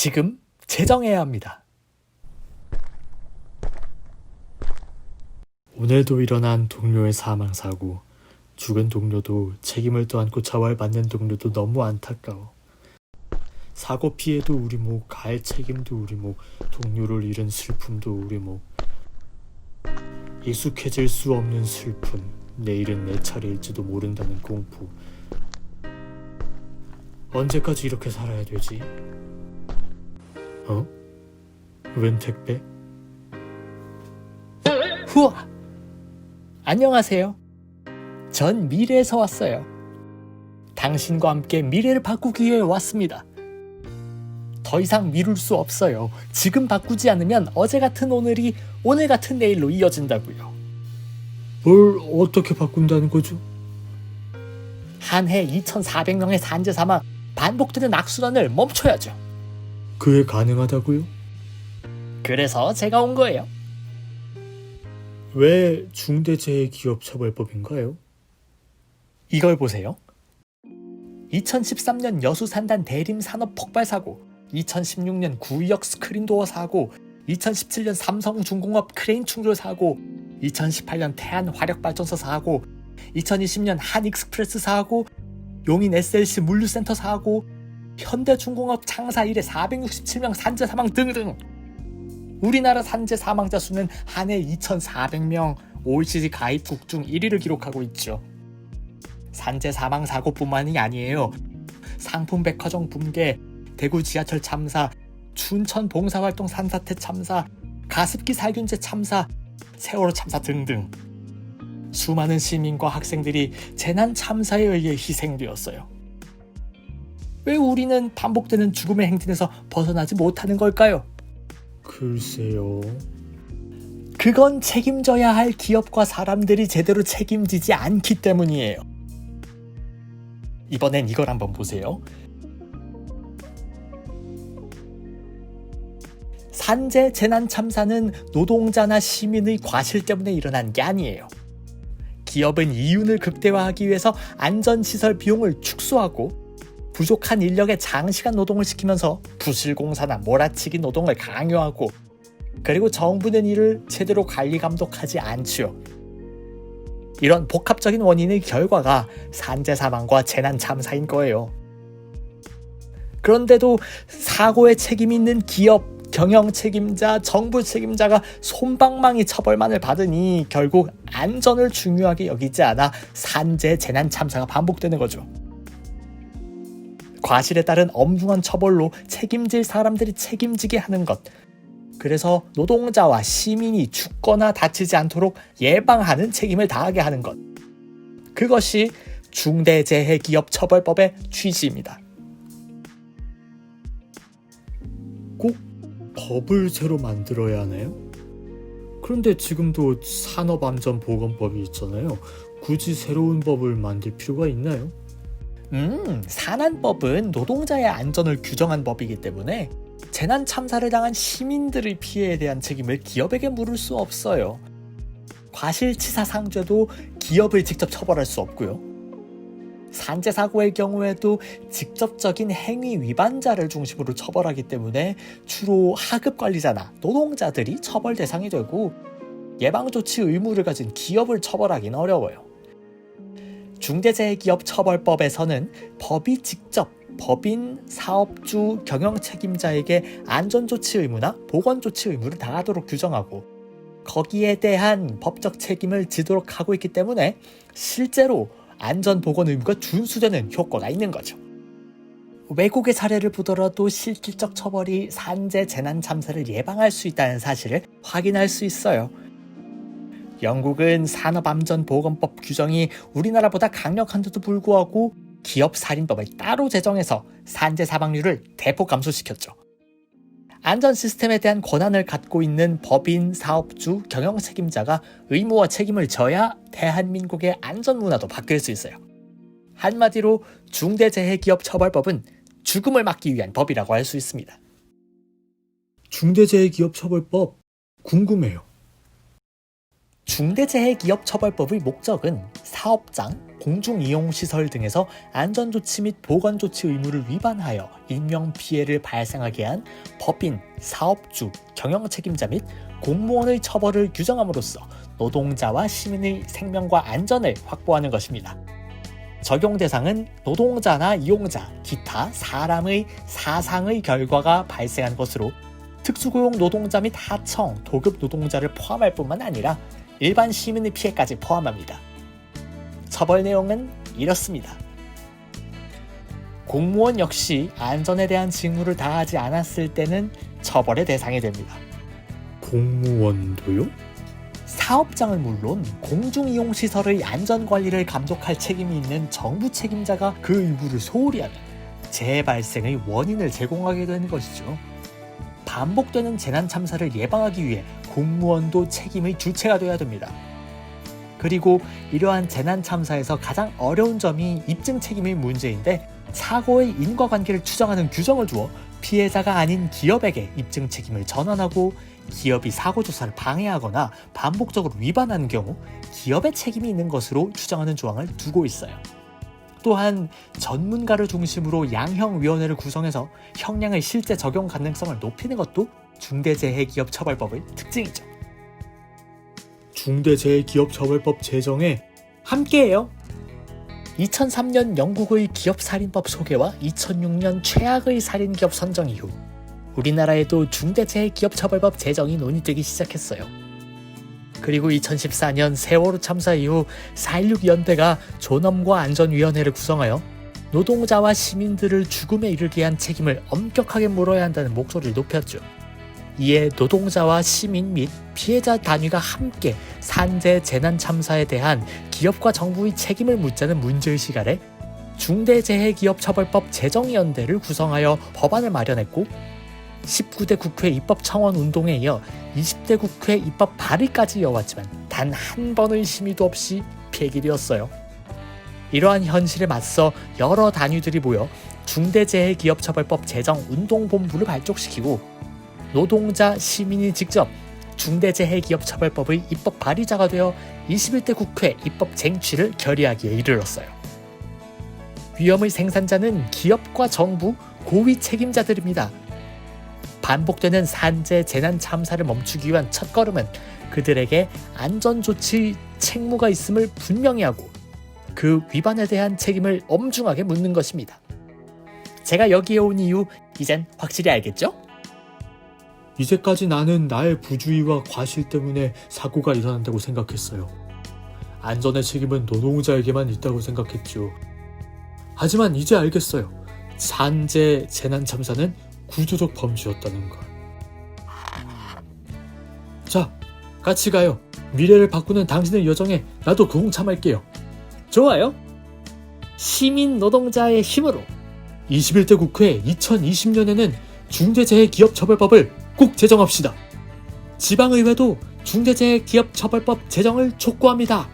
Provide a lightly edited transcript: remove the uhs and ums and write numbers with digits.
지금 제정해야 합니다. 오늘도 일어난 동료의 사망사고, 죽은 동료도 책임을 떠안고 처벌받는 동료도 너무 안타까워. 사고 피해도 우리 목, 갈 책임도 우리 목, 동료를 잃은 슬픔도 우리 목. 익숙해질 수 없는 슬픔, 내일은 내 차례일지도 모른다는 공포. 언제까지 이렇게 살아야 되지? 웬 택배? 후아! 안녕하세요. 전 미래에서 왔어요. 당신과 함께 미래를 바꾸기 위해 왔습니다. 더 이상 미룰 수 없어요. 지금 바꾸지 않으면 어제 같은 오늘이 오늘 같은 내일로 이어진다고요. 뭘 어떻게 바꾼다는 거죠? 한 해 2,400명의 산재 사망, 반복되는 악순환을 멈춰야죠. 그게 가능하다고요? 그래서 제가 온 거예요. 왜 중대재해기업처벌법인가요? 이걸 보세요. 2013년 여수산단 대림 산업 폭발 사고, 2016년 구의역 스크린도어 사고, 2017년 삼성중공업 크레인 충돌 사고, 2018년 태안화력발전소 사고, 2020년 한익스프레스 사고, 용인 SLC 물류센터 사고, 현대중공업 창사 이래 467명 산재 사망 등등. 우리나라 산재 사망자 수는 한 해 2,400명, OECD 가입국 중 1위를 기록하고 있죠. 산재 사망 사고뿐만이 아니에요. 상품 백화점 붕괴, 대구 지하철 참사, 춘천 봉사활동 산사태 참사, 가습기 살균제 참사, 세월호 참사 등등. 수많은 시민과 학생들이 재난 참사에 의해 희생되었어요. 왜 우리는 반복되는 죽음의 행진에서 벗어나지 못하는 걸까요? 글쎄요. 그건 책임져야 할 기업과 사람들이 제대로 책임지지 않기 때문이에요. 이번엔 이걸 한번 보세요. 산재 재난 참사는 노동자나 시민의 과실 때문에 일어난 게 아니에요. 기업은 이윤을 극대화하기 위해서 안전시설 비용을 축소하고 부족한 인력에 장시간 노동을 시키면서 부실공사나 몰아치기 노동을 강요하고, 그리고 정부는 이를 제대로 관리 감독하지 않지요. 이런 복합적인 원인의 결과가 산재 사망과 재난 참사인 거예요. 그런데도 사고에 책임 있는 기업, 경영 책임자, 정부 책임자가 솜방망이 처벌만을 받으니 결국 안전을 중요하게 여기지 않아 산재 재난 참사가 반복되는 거죠. 과실에 따른 엄중한 처벌로 책임질 사람들이 책임지게 하는 것, 그래서 노동자와 시민이 죽거나 다치지 않도록 예방하는 책임을 다하게 하는 것, 그것이 중대재해기업처벌법의 취지입니다. 꼭 법을 새로 만들어야 하나요? 그런데 지금도 산업안전보건법이 있잖아요. 굳이 새로운 법을 만들 필요가 있나요? 산안법은 노동자의 안전을 규정한 법이기 때문에 재난 참사를 당한 시민들의 피해에 대한 책임을 기업에게 물을 수 없어요. 과실치사상죄도 기업을 직접 처벌할 수 없고요. 산재 사고의 경우에도 직접적인 행위 위반자를 중심으로 처벌하기 때문에 주로 하급 관리자나 노동자들이 처벌 대상이 되고, 예방조치 의무를 가진 기업을 처벌하기는 어려워요. 중대재해기업처벌법에서는 법이 직접 법인, 사업주, 경영책임자에게 안전조치 의무나 보건조치 의무를 다하도록 규정하고, 거기에 대한 법적 책임을 지도록 하고 있기 때문에 실제로 안전보건 의무가 준수되는 효과가 있는 거죠. 외국의 사례를 보더라도 실질적 처벌이 산재 재난 참사를 예방할 수 있다는 사실을 확인할 수 있어요. 영국은 산업안전보건법 규정이 우리나라보다 강력한데도 불구하고 기업 살인법을 따로 제정해서 산재 사망률을 대폭 감소시켰죠. 안전 시스템에 대한 권한을 갖고 있는 법인, 사업주, 경영 책임자가 의무와 책임을 져야 대한민국의 안전 문화도 바뀔 수 있어요. 한마디로 중대재해기업처벌법은 죽음을 막기 위한 법이라고 할 수 있습니다. 중대재해기업처벌법 궁금해요. 중대재해기업처벌법의 목적은 사업장, 공중이용시설 등에서 안전조치 및 보건조치 의무를 위반하여 인명피해를 발생하게 한 법인, 사업주, 경영책임자 및 공무원의 처벌을 규정함으로써 노동자와 시민의 생명과 안전을 확보하는 것입니다. 적용 대상은 노동자나 이용자, 기타 사람의 사상의 결과가 발생한 것으로 특수고용 노동자 및 하청, 도급 노동자를 포함할 뿐만 아니라 일반 시민의 피해까지 포함합니다. 처벌 내용은 이렇습니다. 공무원 역시 안전에 대한 직무를 다하지 않았을 때는 처벌의 대상이 됩니다. 공무원도요? 사업장은 물론 공중이용시설의 안전관리를 감독할 책임이 있는 정부 책임자가 그 의무를 소홀히 하면 재해 발생의 원인을 제공하게 되는 것이죠. 반복되는 재난 참사를 예방하기 위해 공무원도 책임의 주체가 되어야 됩니다. 그리고 이러한 재난 참사에서 가장 어려운 점이 입증 책임의 문제인데, 사고의 인과관계를 추정하는 규정을 두어 피해자가 아닌 기업에게 입증 책임을 전환하고, 기업이 사고 조사를 방해하거나 반복적으로 위반하는 경우 기업의 책임이 있는 것으로 추정하는 조항을 두고 있어요. 또한 전문가를 중심으로 양형위원회를 구성해서 형량의 실제 적용 가능성을 높이는 것도 중대재해기업처벌법의 특징이죠. 중대재해기업처벌법 제정에 함께해요. 2003년 영국의 기업살인법 소개와 2006년 최악의 살인기업 선정 이후 우리나라에도 중대재해기업처벌법 제정이 논의되기 시작했어요. 그리고 2014년 세월호 참사 이후 4.16 연대가 존엄과 안전위원회를 구성하여 노동자와 시민들을 죽음에 이르게 한 책임을 엄격하게 물어야 한다는 목소리를 높였죠. 이에 노동자와 시민 및 피해자 단위가 함께 산재 재난 참사에 대한 기업과 정부의 책임을 묻자는 문제의식 아래 중대재해기업처벌법 제정위원회를 구성하여 법안을 마련했고, 19대 국회 입법 청원 운동에 이어 20대 국회 입법 발의까지 이어왔지만 단 한 번의 심의도 없이 폐기되었어요. 이러한 현실에 맞서 여러 단위들이 모여 중대재해기업처벌법 제정 운동본부를 발족시키고, 노동자, 시민이 직접 중대재해기업처벌법의 입법 발의자가 되어 21대 국회 입법 쟁취를 결의하기에 이르렀어요. 위험의 생산자는 기업과 정부, 고위 책임자들입니다. 반복되는 산재, 재난 참사를 멈추기 위한 첫걸음은 그들에게 안전조치 책무가 있음을 분명히 하고 그 위반에 대한 책임을 엄중하게 묻는 것입니다. 제가 여기에 온 이유 이젠 확실히 알겠죠? 이제까지 나는 나의 부주의와 과실 때문에 사고가 일어난다고 생각했어요. 안전의 책임은 노동자에게만 있다고 생각했죠. 하지만 이제 알겠어요. 산재, 재난 참사는 구조적 범죄였다는 걸. 자, 같이 가요. 미래를 바꾸는 당신의 여정에 나도 동참할게요. 좋아요. 시민 노동자의 힘으로 21대 국회 2020년에는 중대재해기업처벌법을 꼭 제정합시다. 지방의회도 중대재해기업처벌법 제정을 촉구합니다.